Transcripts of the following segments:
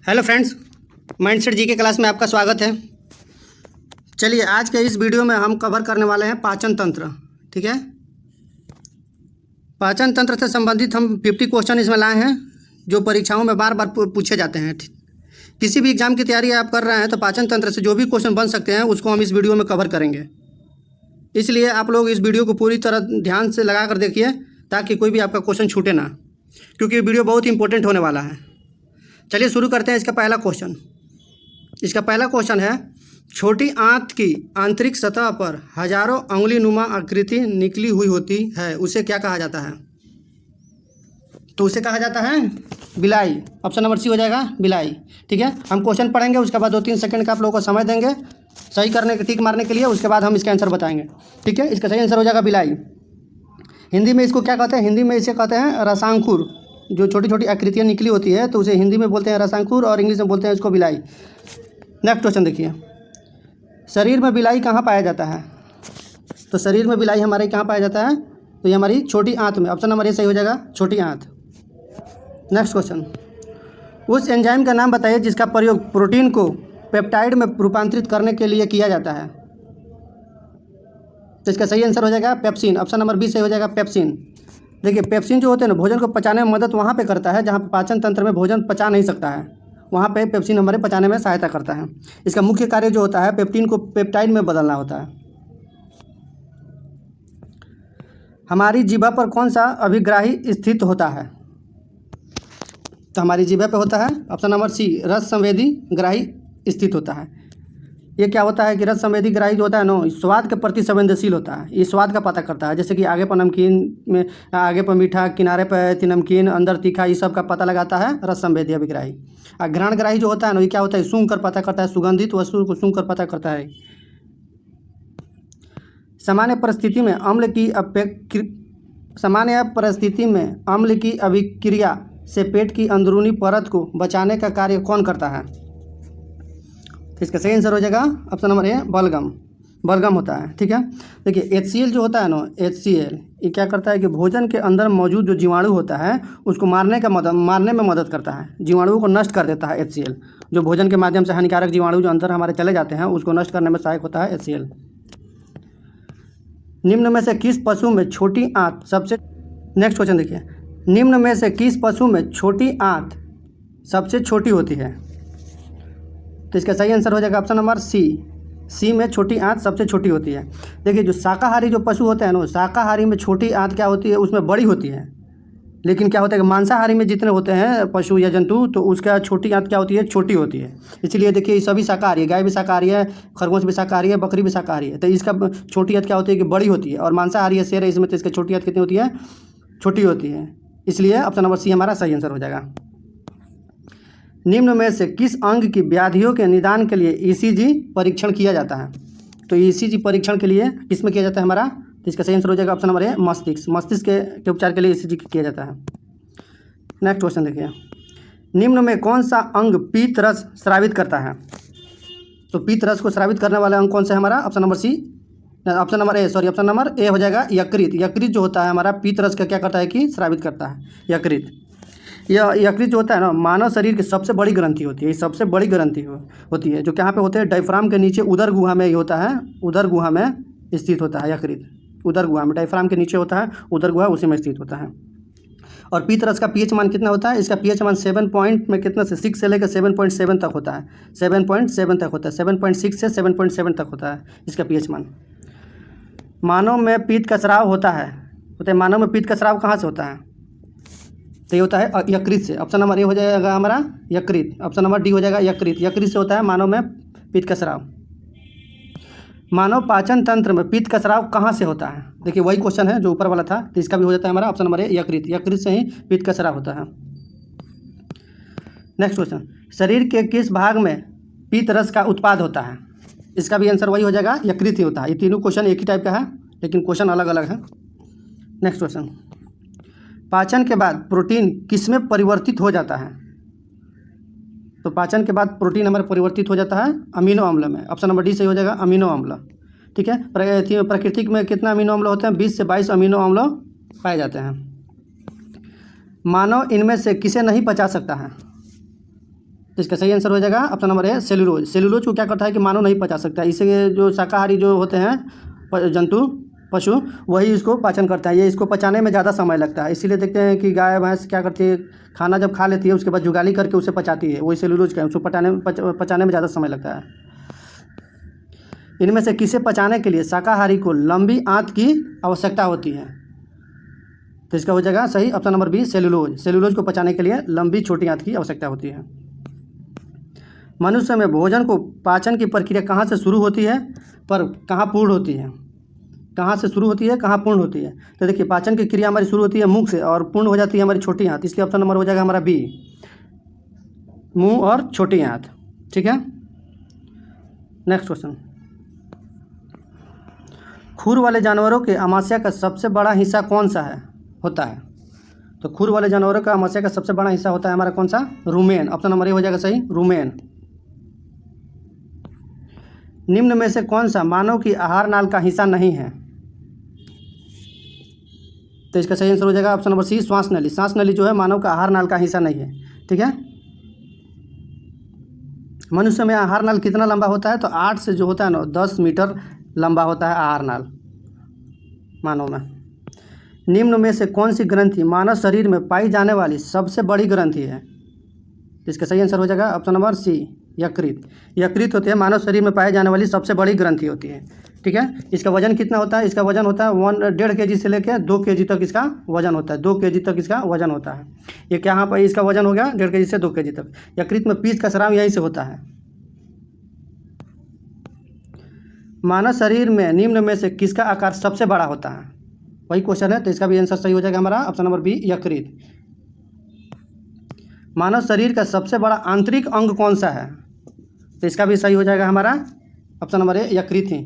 Hello friends, mindset जी के class में आपका स्वागत है। चलिए आज के इस वीडियो में हम कवर करने वाले हैं पाचन तंत्र। ठीक है, पाचन तंत्र से संबंधित हम 50 क्वेश्चन इसमें लाए हैं जो परीक्षाओं में बार बार पूछे जाते हैं। किसी भी एग्जाम की तैयारी आप कर रहे हैं तो पाचन तंत्र से जो भी क्वेश्चन बन सकते हैं उसको हम इस वीडियो में कवर करेंगे। इसलिए आप लोग इस वीडियो को पूरी तरह ध्यान से लगा कर देखिए ताकि कोई भी आपका क्वेश्चन छूटे ना, क्योंकि ये वीडियो बहुत ही इंपॉर्टेंट होने वाला है। चलिए शुरू करते हैं। इसका पहला क्वेश्चन है, छोटी आंत की आंतरिक सतह पर हजारों अंगुली नुमा आकृति निकली हुई होती है, उसे क्या कहा जाता है? तो उसे कहा जाता है बिलाई। ऑप्शन नंबर सी हो जाएगा, बिलाई। ठीक है, हम क्वेश्चन पढ़ेंगे, उसके बाद 2-3 सेकंड का आप लोगों को समय देंगे सही करने के, टिक मारने के लिए। उसके बाद हम इसका आंसर बताएंगे। ठीक है, इसका सही आंसर हो जाएगा बिलाई। हिंदी में इसको क्या कहते हैं? हिंदी में इसे कहते हैं रसांकुर। जो छोटी छोटी आकृतियाँ निकली होती है तो उसे हिंदी में बोलते हैं रसांकुर और इंग्लिश में बोलते हैं इसको बिलाई। नेक्स्ट क्वेश्चन देखिए, शरीर में बिलाई कहाँ पाया जाता है? तो शरीर में बिलाई हमारे कहाँ पाया जाता है? तो ये हमारी छोटी आंत में। ऑप्शन नंबर ए सही हो जाएगा, छोटी आंत। नेक्स्ट क्वेश्चन, उस एंजाइम का नाम बताइए जिसका प्रयोग प्रोटीन को पेप्टाइड में रूपांतरित करने के लिए किया जाता है। तो इसका सही आंसर हो जाएगा पेप्सिन। ऑप्शन नंबर बी सही हो जाएगा, पेप्सिन। देखिए, पेप्सिन जो होते हैं ना, भोजन को पचाने में मदद वहाँ पे करता है जहाँ पाचन तंत्र में भोजन पचा नहीं सकता है, वहाँ पे पेप्सिन हमारे पचाने में सहायता करता है। इसका मुख्य कार्य जो होता है पेप्टिन को पेप्टाइड में बदलना होता है। हमारी जीभा पर कौन सा अभिग्राही स्थित होता है? तो हमारी जीभा पे होता है ऑप्शन नंबर सी, रस संवेदी ग्राही स्थित होता है। ये क्या होता है कि रस संवेदी ग्राही जो होता है ना, स्वाद के प्रति संवेदनशील होता है। ये स्वाद का पता करता है, जैसे कि आगे पर नमकीन में, आगे पर मीठा, किनारे पर नमकीन, अंदर तीखा, ये सब का पता लगाता है रस संवेदी अभिग्राही। और घ्राणग्राही जो होता है ना, ये क्या होता है? सूंघ कर पता करता है, सुगंधित वस्तु को सूंघ कर पता करता है। सामान्य परिस्थिति में अम्ल की अभिक्रिया से पेट की अंदरूनी परत को बचाने का कार्य कौन करता है? तो इसका सही आंसर हो जाएगा ऑप्शन नंबर ए, बलगम होता है। ठीक है, देखिए HCl जो होता है ना, HCl ये क्या करता है कि भोजन के अंदर मौजूद जो जीवाणु होता है उसको मारने में मदद करता है, जीवाणुओं को नष्ट कर देता है HCl। जो भोजन के माध्यम से हानिकारक जीवाणु जो अंदर हमारे चले जाते हैं उसको नष्ट करने में सहायक होता है HCl। निम्न में से किस पशु में छोटी आंत सबसे नेक्स्ट क्वेश्चन देखिए, निम्न में से किस पशु में छोटी आंत सबसे छोटी होती है? तो इसका सही आंसर हो जाएगा ऑप्शन नंबर सी में छोटी आंत सबसे छोटी होती है। देखिए, जो शाकाहारी जो पशु होते हैं ना, शाकाहारी में छोटी आंत क्या होती है? उसमें बड़ी होती है। लेकिन क्या होता है कि मांसाहारी में जितने होते हैं पशु या जंतु, तो उसका छोटी आंत क्या होती है? छोटी होती है। इसलिए देखिए, ये सभी शाकाहारी है, गाय भी शाकाहारी है, खरगोश भी शाकाहारी है, बकरी भी शाकाहारी है, तो इसका छोटी आंत क्या होती है कि बड़ी होती है। और मांसाहारी है, शेर है, इसमें तो इसका छोटी आंत कितनी होती है? छोटी होती है। इसलिए ऑप्शन नंबर सी हमारा सही आंसर हो जाएगा। निम्न में से किस अंग की व्याधियों के निदान के लिए ECG परीक्षण किया जाता है? तो ECG परीक्षण के लिए किसमें किया जाता है हमारा? तो इसका सही आंसर हो जाएगा ऑप्शन नंबर ए, मस्तिष्क के उपचार के लिए ECG किया जाता है। नेक्स्ट क्वेश्चन देखिए, निम्न में कौन सा अंग पीत रस स्रावित करता है? तो पीत रस को स्रावित करने वाला अंग कौन सा है हमारा? ऑप्शन नंबर ए हो जाएगा यकृत। यकृत जो होता है हमारा पीत रस का क्या करता है कि स्रावित करता है, यकृत। यह यकृत जो होता है ना, मानव शरीर की सबसे बड़ी ग्रंथि होती है। ये सबसे बड़ी ग्रंथि होती है जो कहाँ पे होते हैं? डायफ्राम के नीचे उदर गुहा में ये होता है, उदर गुहा में स्थित होता है यकृत। उदर गुहा में, डायफ्राम के नीचे होता है उदर गुहा, उसी में स्थित होता है। और पीत रस का pH मान कितना होता है? इसका pH मान 7 पॉइंट में कितना से 6 से लेकर 7.7 तक होता है। 7.7 तक होता है, 7.6 से 7.7 तक होता है इसका pH मान। मानव में पीत का स्राव होता है। मानव में पीत का स्राव कहाँ से होता है? तो ये होता है यकृत से। ऑप्शन नंबर ए हो जाएगा हमारा यकृत। ऑप्शन नंबर डी हो जाएगा यकृत। यकृत से होता है मानव में पित्त का स्राव। मानव पाचन तंत्र में पित्त का स्राव कहाँ से होता है? देखिए, वही क्वेश्चन है जो ऊपर वाला था, तो इसका भी हो जाता है हमारा ऑप्शन नंबर ए, यकृत। यकृत से ही पित्त का स्राव होता है। नेक्स्ट क्वेश्चन, शरीर के किस भाग में पित्त रस का उत्पाद होता है? इसका भी आंसर वही हो जाएगा, यकृत ही होता है। ये तीनों क्वेश्चन एक ही टाइप का है लेकिन क्वेश्चन अलग अलग है। नेक्स्ट क्वेश्चन, पाचन के बाद प्रोटीन किसमें परिवर्तित हो जाता है? तो पाचन के बाद प्रोटीन हमारे परिवर्तित हो जाता है अमीनो अम्ल में। ऑप्शन नंबर डी सही हो जाएगा, अमीनो अम्ल। ठीक है, प्राकृतिक में कितना अमीनो अम्ल होते हैं? 20 से 22 अमीनो अम्ल पाए जाते हैं। मानव इनमें से किसे नहीं पचा सकता है? तो इसका सही आंसर हो जाएगा option number A cellulose. Cellulose को क्या करता है कि मानव नहीं पचा सकता, इसे जो शाकाहारी जो होते हैं जंतु पशु वही इसको पाचन करता है। ये इसको पचाने में ज़्यादा समय लगता है, इसीलिए देखते हैं कि गाय भैंस क्या करती है, खाना जब खा लेती है उसके बाद जुगाली करके उसे पचाती है, वही सेलुलोज का उसको पचाने में ज़्यादा समय लगता है। इनमें से किसे पचाने के लिए शाकाहारी को लंबी आंत की आवश्यकता होती है? तो इसका हो जाएगा सही option number B cellulose. Cellulose को पचाने के लिए लंबी छोटी आंत की आवश्यकता होती है। मनुष्य में भोजन को पाचन की प्रक्रिया कहाँ से शुरू होती है पर कहाँ पूर्ण होती है? कहाँ से शुरू होती है, कहाँ पूर्ण होती है? तो देखिए पाचन की क्रिया हमारी शुरू होती है मुंह से और पूर्ण हो जाती है हमारी छोटी आंत, इसलिए ऑप्शन नंबर हो जाएगा हमारा बी, मुंह और छोटी आंत। ठीक है, नेक्स्ट क्वेश्चन। खुर वाले जानवरों के आमाशय का सबसे बड़ा हिस्सा कौन सा होता है? तो खुर वाले जानवरों का आमाशय का सबसे बड़ा हिस्सा होता है हमारा कौन सा? रूमेन। ऑप्शन नंबर ए हो जाएगा सही, रूमेन। निम्न में से कौन सा मानव की आहार नाल का हिस्सा नहीं है? तो इसका सही आंसर हो जाएगा ऑप्शन नंबर सी श्वास नली। श्वास नली जो है मानव का आहार नाल का हिस्सा नहीं है। ठीक है, मनुष्य में आहार नाल कितना लंबा होता है? तो 8 से जो होता है ना 10 मीटर लंबा होता है आहार नाल मानव में। निम्न में से कौन सी ग्रंथि मानव शरीर में पाई जाने वाली सबसे बड़ी ग्रंथि है? इसका सही आंसर हो जाएगा ऑप्शन नंबर सी यकृत। यकृत होती है मानव शरीर में पाई जाने वाली सबसे बड़ी ग्रंथि होती है। ठीक है, इसका वजन कितना होता है? इसका वजन होता है 1.5 kg से लेकर 2 kg तक इसका वजन होता है। 2 kg तक इसका वजन होता है। ये क्या यहाँ पर इसका वजन हो गया 1.5 kg से 2 kg तक। यकृत में पीस का स्राव यहीं से होता है। मानव शरीर में निम्न में से किसका आकार सबसे बड़ा होता है? वही क्वेश्चन है, तो इसका भी आंसर सही हो जाएगा हमारा ऑप्शन नंबर बी यकृत। मानव शरीर का सबसे बड़ा आंतरिक अंग कौन सा है? तो इसका भी सही हो जाएगा हमारा ऑप्शन नंबर ए यकृत ही।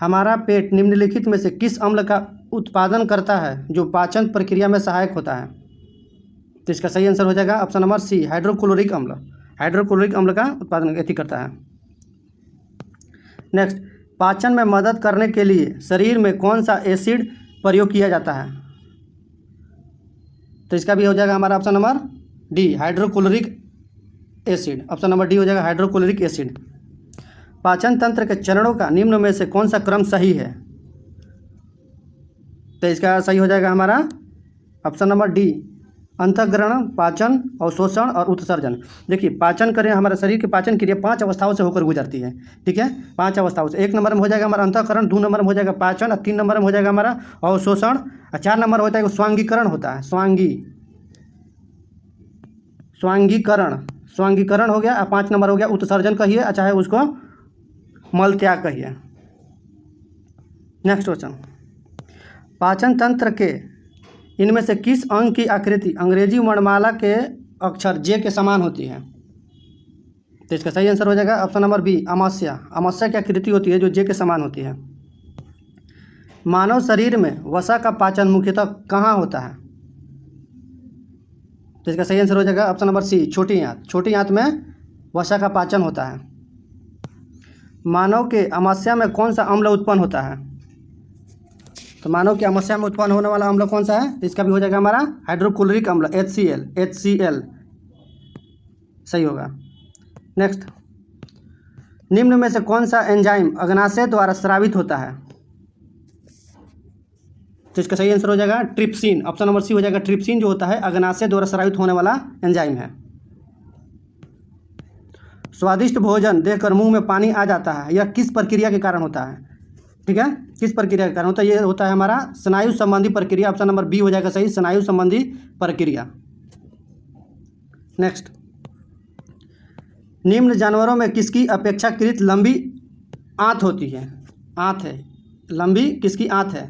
हमारा पेट निम्नलिखित में से किस अम्ल का उत्पादन करता है जो पाचन प्रक्रिया में सहायक होता है? तो इसका सही आंसर हो जाएगा ऑप्शन नंबर सी हाइड्रोक्लोरिक अम्ल। हाइड्रोक्लोरिक अम्ल का उत्पादन करता है। नेक्स्ट, पाचन में मदद करने के लिए शरीर में कौन सा एसिड प्रयोग किया जाता है? तो इसका भी हो जाएगा हमारा option number D hydrochloric acid. Option number D हो जाएगा हाइड्रोक्लोरिक एसिड। पाचन तंत्र के चरणों का निम्न में से कौन सा क्रम सही है? तो इसका सही हो जाएगा हमारा ऑप्शन नंबर डी अंतःग्रहण, पाचन, अवशोषण और उत्सर्जन। देखिए पाचन करें, हमारे शरीर की पाचन क्रिया 5 अवस्थाओं से होकर गुजरती है। ठीक है, 5 अवस्थाओं से। 1 नंबर में हो जाएगा हमारा अंतःकरण, 2 नंबर में हो जाएगा पाचन, और 3 नंबर में हो जाएगा हमारा अवशोषण, और 4 नंबर होता है स्वांगीकरण होता है। स्वांगीकरण हो गया, और 5 नंबर हो गया उत्सर्जन कहिए, चाहे उसको मल त्याग कहिए। नेक्स्ट क्वेश्चन, पाचन तंत्र के इनमें से किस अंग की आकृति अंग्रेजी वर्णमाला के अक्षर जे के समान होती है? तो इसका सही आंसर हो जाएगा ऑप्शन नंबर बी आमाशय। आमाशय की आकृति होती है जो जे के समान होती है। मानव शरीर में वसा का पाचन मुख्यतः कहाँ होता है? तो इसका सही आंसर हो जाएगा ऑप्शन नंबर सी छोटी आंत। छोटी आंत में वसा का पाचन होता है। मानव के आमाशय में कौन सा अम्ल उत्पन्न होता है? तो मानव के आमाशय में उत्पन्न होने वाला अम्ल कौन सा है? तो इसका भी हो जाएगा हमारा हाइड्रोक्लोरिक अम्ल HCl सही होगा। नेक्स्ट, निम्न में से कौन सा एंजाइम अग्नाशय द्वारा स्रावित होता है? तो इसका सही आंसर हो जाएगा ट्रिप्सिन। ऑप्शन नंबर सी हो जाएगा ट्रिप्सिन, जो होता है अग्नाशय द्वारा स्रावित होने वाला एंजाइम है। स्वादिष्ट भोजन देखकर मुंह में पानी आ जाता है, यह किस प्रक्रिया के कारण होता है? ठीक है, किस प्रक्रिया के कारण होता है? ये होता है हमारा स्नायु संबंधी प्रक्रिया। ऑप्शन नंबर बी हो जाएगा सही, स्नायु संबंधी प्रक्रिया। नेक्स्ट, निम्न जानवरों में किसकी अपेक्षाकृत लंबी आंत होती है? आंत है लंबी, किसकी आंत है?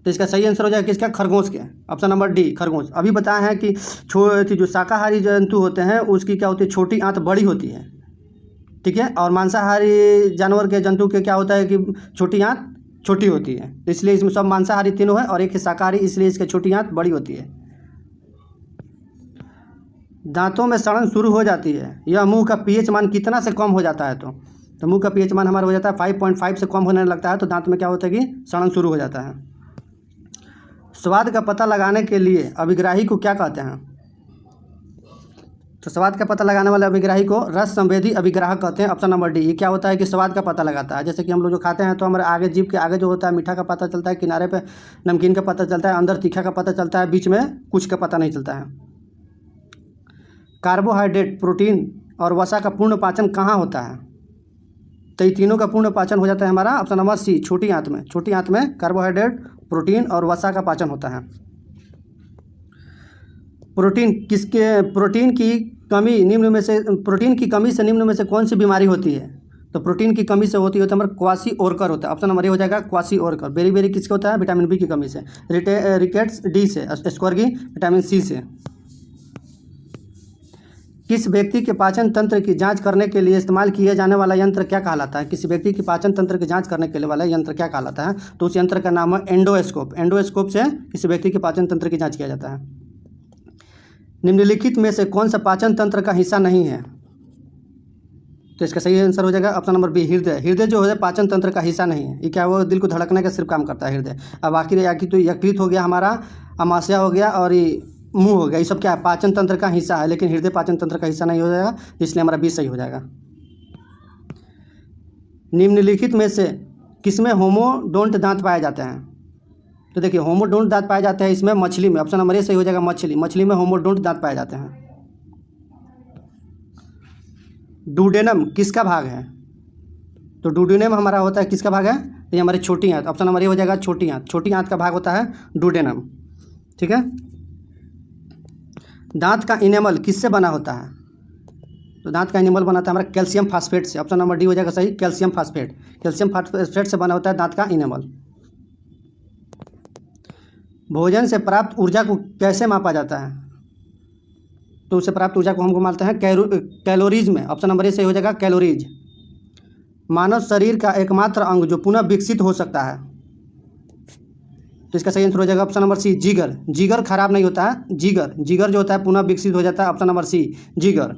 तो इसका सही आंसर हो जाएगा किसका? खरगोश के। ऑप्शन नंबर डी खरगोश। अभी बताया है कि जो शाकाहारी जंतु होते हैं उसकी क्या होती है? छोटी आंत बड़ी होती है। ठीक है, और मांसाहारी जानवर के जंतु के क्या होता है कि छोटी आंत छोटी होती है। तो इसलिए इसमें सब मांसाहारी तीनों है और एक है शाकाहारी, इसलिए इसकी छोटी आंत बड़ी होती है। दांतों में सड़न शुरू हो जाती है, यह मुंह का pH मान कितना से कम हो जाता है? तो मुंह का pH मान हमारा हो जाता है 5.5 से कम होने लगता है, तो दांत में क्या होता है कि सड़न शुरू हो जाता है। स्वाद का पता लगाने के लिए अभिग्राही को क्या कहते हैं? तो स्वाद का पता लगाने वाले अभिग्राही को रस संवेदी अभिग्राहक कहते हैं। Option number D. ये क्या होता है कि स्वाद का पता लगाता है। जैसे कि हम लोग जो खाते हैं तो हमारे आगे जीभ के आगे जो होता है मीठा का पता चलता है, किनारे पे नमकीन का पता चलता है, अंदर तीखा का पता चलता है, बीच में कुछ का पता नहीं चलता है। कार्बोहाइड्रेट, प्रोटीन और वसा का पूर्ण पाचन कहाँ होता है? तो ये तीनों का पूर्ण पाचन हो जाता है हमारा ऑप्शन नंबर सी, छोटी आंत में। छोटी आंत में कार्बोहाइड्रेट, प्रोटीन और वसा का पाचन होता है। प्रोटीन की कमी से निम्न में से कौन सी बीमारी होती है? तो प्रोटीन की कमी से होती है हमारा क्वासी-ओरकर होता है। ऑप्शन नंबर ए हो जाएगा क्वासी-ओरकर। बेरी किससे होता है? विटामिन बी की कमी से। रिकेट्स डी से। स्क्वर्गी विटामिन सी से। किस व्यक्ति के पाचन तंत्र की जांच करने के लिए इस्तेमाल किए जाने वाला यंत्र क्या कहलाता है? किसी व्यक्ति की पाचन तंत्र की जांच करने के लिए वाला यंत्र क्या कहलाता है? तो उस यंत्र का नाम है एंडोस्कोप। एंडोस्कोप से किसी व्यक्ति के पाचन तंत्र की जांच किया जाता है। निम्नलिखित में से कौन सा पाचन तंत्र का हिस्सा नहीं है? तो इसका सही आंसर हो जाएगा ऑप्शन नंबर बी, हृदय। हृदय जो है पाचन तंत्र का हिस्सा नहीं है। ये क्या वो दिल को धड़कने का सिर्फ काम करता है हृदय। अब आखिर तो यकृत हो गया हमारा, अमाशय हो गया और ये मुंह हो गया, ये सब क्या है? पाचन तंत्र का हिस्सा है, लेकिन हृदय पाचन तंत्र का हिस्सा नहीं हो जाएगा, इसलिए हमारा बी सही हो जाएगा। निम्नलिखित में से किसमें होमोडोंट दांत पाए जाते हैं? तो देखिए होमोडोंट दांत पाए जाते हैं इसमें मछली में। ऑप्शन नंबर ए सही हो जाएगा, मछली। मछली में होमोडोंट दांत पाए जाते हैं। डुडेनम किसका भाग है? तो डुडेनम हमारा होता है किसका भाग है? ये हमारी छोटी आंत। ऑप्शन नंबर ए हो जाएगा छोटी आंत। छोटी आंत का भाग होता है डुडेनम। ठीक है। दांत का इनेमल किससे बना होता है? तो दांत का इनेमल बनाता है हमारा कैल्शियम फास्फेट से। ऑप्शन नंबर डी हो जाएगा सही, कैल्शियम फास्फेट। कैल्शियम फास्फेट से बना होता है दांत का इनेमल। भोजन से प्राप्त ऊर्जा को कैसे मापा जाता है? तो उससे प्राप्त ऊर्जा को हमको मानते हैं कैलोरीज में। ऑप्शन नंबर ए सही हो जाएगा कैलोरीज। मानव शरीर का एकमात्र अंग जो पुनः विकसित हो सकता है, तो इसका सही आंसर हो जाएगा ऑप्शन नंबर सी, जिगर। जिगर खराब नहीं होता है, जिगर जो होता है पुनः विकसित हो जाता है। ऑप्शन नंबर सी, जिगर।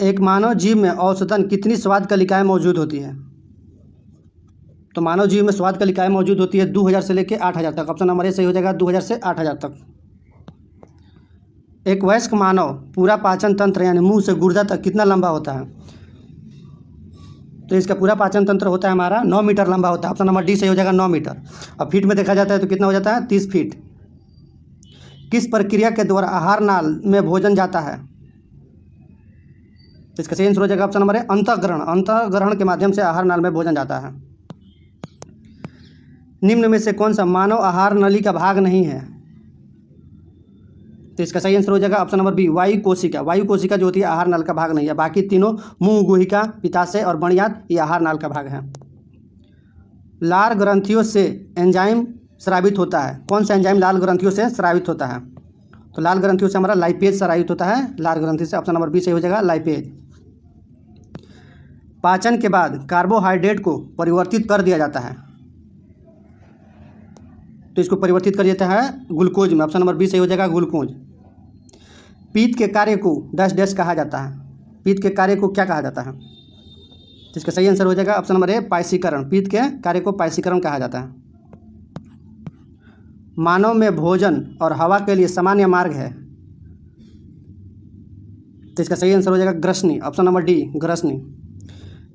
एक मानव जीव में औसतन कितनी स्वाद कलिकाएं मौजूद होती है? तो मानव जीव में स्वाद कलिकाएं मौजूद होती है 2000 से लेकर 8000 तक। ऑप्शन नंबर ए सही हो जाएगा 2000 से 8000 तक। एक वयस्क मानव पूरा पाचन तंत्र यानी मुंह से गुर्दा तक कितना लंबा होता है? तो इसका पूरा पाचन तंत्र होता है हमारा 9 मीटर लंबा होता है। ऑप्शन नंबर डी सही हो जाएगा 9 मीटर। अब फीट में देखा जाता है तो कितना हो जाता है? 30 फीट। किस प्रक्रिया के द्वारा आहार नाल में भोजन जाता है? तो इसका सही आंसर हो जाएगा ऑप्शन नंबर ए, अंतःग्रहण। अंतःग्रहण के माध्यम से आहार नाल में भोजन जाता है। निम्न में से कौन सा मानव आहार नली का भाग नहीं है? तो इसका सही आंसर हो जाएगा ऑप्शन नंबर बी, वायु कोशिका। वायु कोशिका जो होती है आहार नाल का भाग नहीं है। बाकी तीनों मुंह, गुहिका, पित्ताशय और बणियात ये आहार नाल का भाग है। लार ग्रंथियों से एंजाइम स्रावित होता है। कौन सा एंजाइम लाल ग्रंथियों से स्रावित होता है? तो लाल ग्रंथियों से हमारा लाइपेज स्रावित होता है, लाल ग्रंथि से। ऑप्शन नंबर बी सही हो जाएगा लाइपेज। पाचन के बाद कार्बोहाइड्रेट को परिवर्तित कर दिया जाता है, तो इसको परिवर्तित कर देता है ग्लूकोज में। ऑप्शन नंबर बी सही हो जाएगा ग्लूकोज। पित्त के कार्य को डैश डैश कहा जाता है। पित्त के कार्य को क्या कहा जाता है? तो इसका सही आंसर हो जाएगा ऑप्शन नंबर ए, पायसीकरण। पित्त के कार्य को पायसीकरण कहा जाता है। मानव में भोजन और हवा के लिए सामान्य मार्ग है, तो इसका सही आंसर हो जाएगा ग्रसनी। ऑप्शन नंबर डी, ग्रसनी।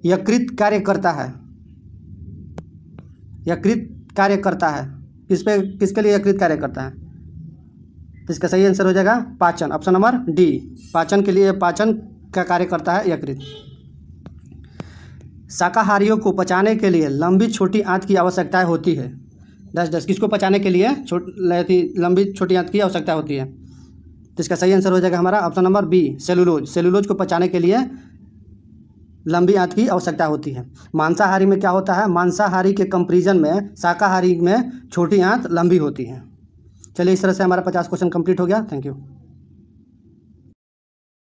यकृत कार्य करता है। यकृत कार्य करता है किसके लिए यकृत कार्य करता है? तो इसका सही आंसर हो जाएगा पाचन। ऑप्शन नंबर डी, पाचन के लिए, पाचन का कार्य करता है यकृत। शाकाहारियों को पचाने के लिए लंबी छोटी आंत की आवश्यकता होती है। दस किसको पचाने के लिए लंबी छोटी आंत की आवश्यकता होती है? तो इसका सही आंसर हो जाएगा हमारा option number B, cellulose. Cellulose को पचाने के लिए लंबी आंत की आवश्यकता होती है। मांसाहारी में क्या होता है? मांसाहारी के कंपैरिजन में शाकाहारी में छोटी आंत लंबी होती है। चलिए इस तरह से हमारा 50 क्वेश्चन कंप्लीट हो गया। Thank you.